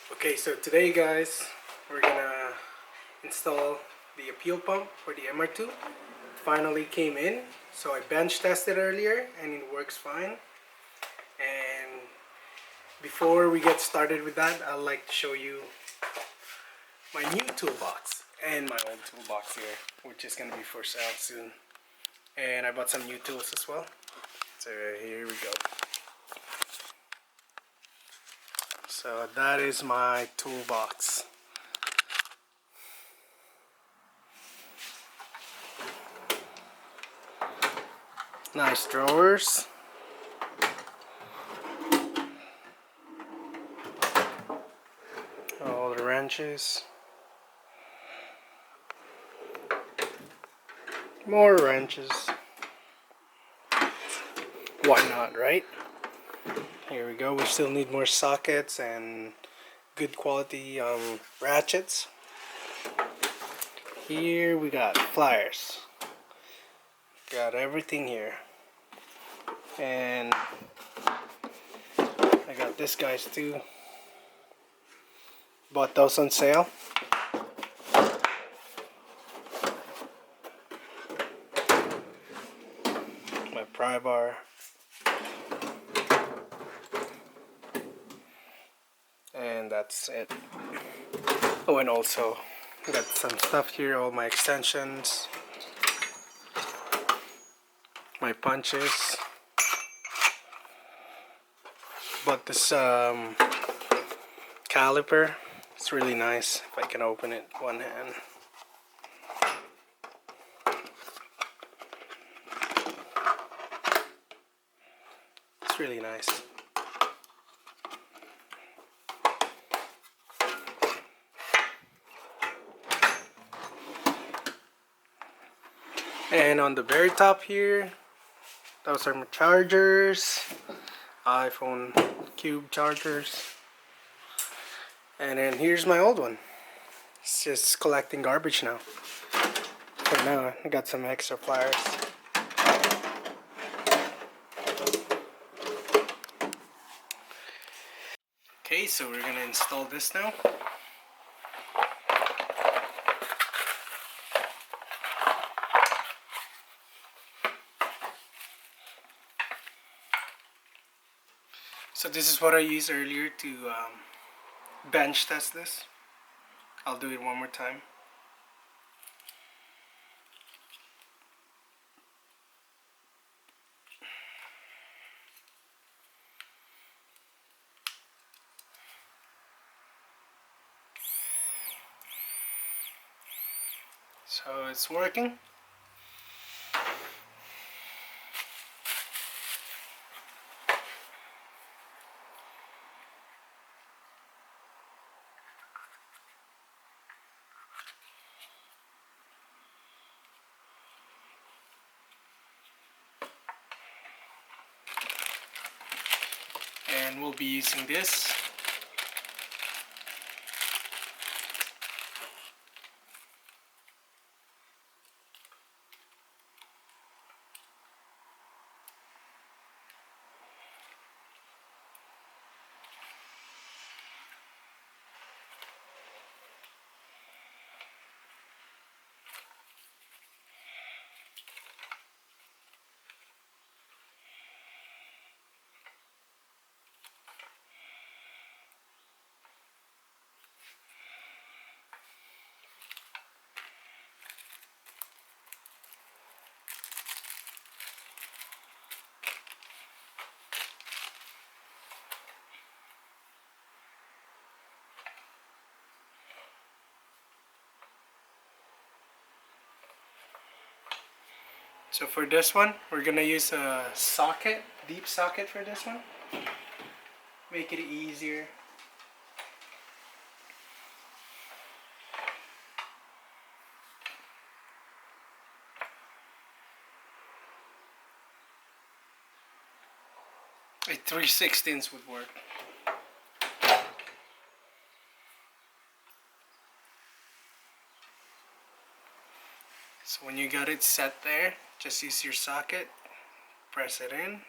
Okay, so today guys, we're gonna install the appeal pump for the MR2. Finally came in, so I bench tested earlier and it works fine. And before we get started with that, I'd like to show you my new toolbox and my old toolbox here, which is gonna be for sale soon. And I bought some new tools as well. So here we go. So that is my toolbox. Nice drawers. All the wrenches. More wrenches. Why not, right? Here we go. We still need more sockets and good quality ratchets. Here we got pliers. Got everything here. And I got this guys too. Bought those on sale. My pry bar. And that's it. Oh, and also got some stuff here, all my extensions, my punches. Bought this caliper. It's really nice if I can open it one hand. It's really nice. And on the very top here, those are my chargers, iPhone Cube chargers. And then here's my old one. It's just collecting garbage now. For now, I got some extra pliers. Okay, so we're gonna install this now. So this is what I used earlier to bench test this. I'll do it one more time. So it's working. And we'll be using this. So for this one, we're gonna use a socket, deep socket for this one. Make it easier. A 3/16 would work. So when you got it set there, just use your socket, press it in.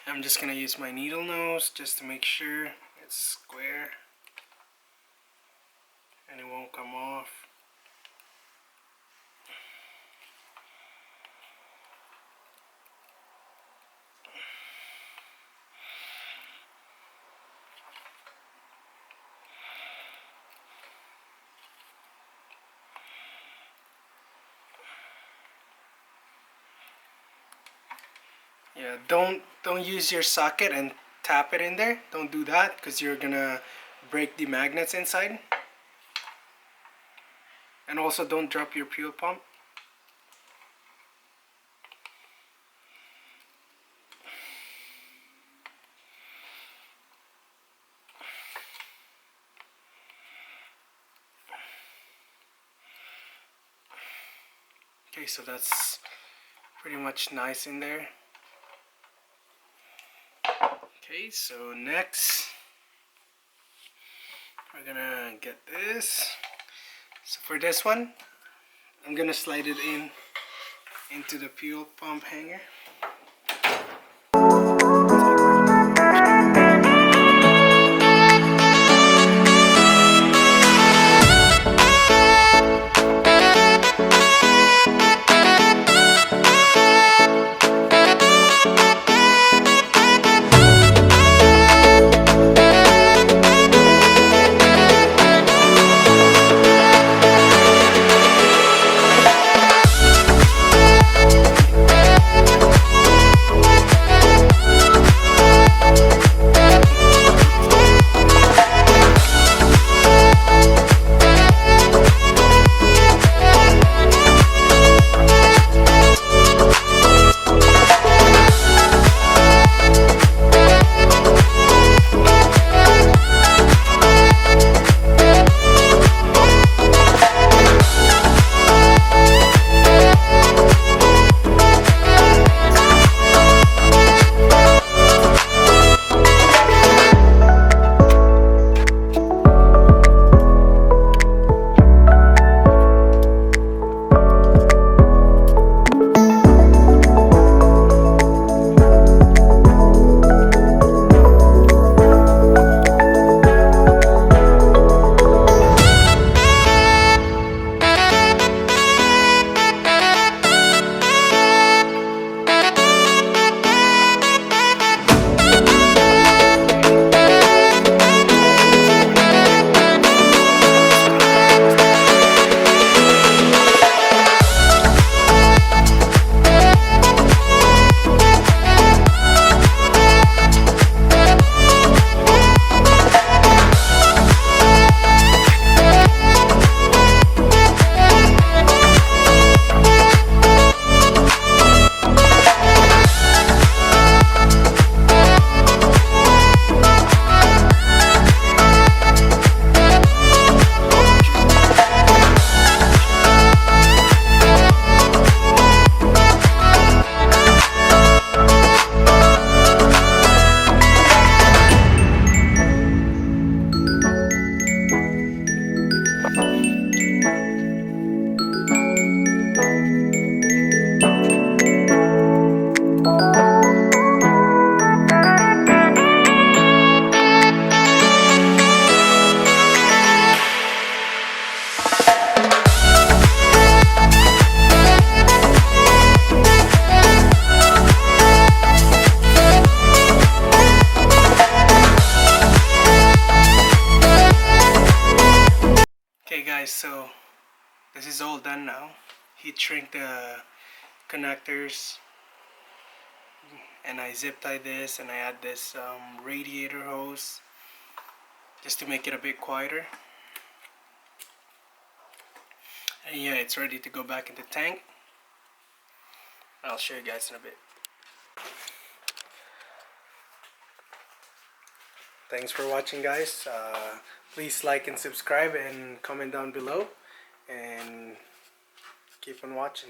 I'm just gonna use my needle nose just to make sure it's square and it won't come off. Yeah, don't use your socket and tap it in there. Don't do that because you're gonna break the magnets inside. And also don't drop your fuel pump. Okay, so that's pretty much nice in there. Okay, so next we're gonna get this. So for this one, I'm gonna slide it into the fuel pump hanger. Okay guys, so this is all done now. Heat shrink the connectors and I zip tie this and I add this radiator hose just to make it a bit quieter. And yeah, it's ready to go back in the tank. I'll show you guys in a bit. Thanks for watching guys. Please like and subscribe and comment down below and keep on watching.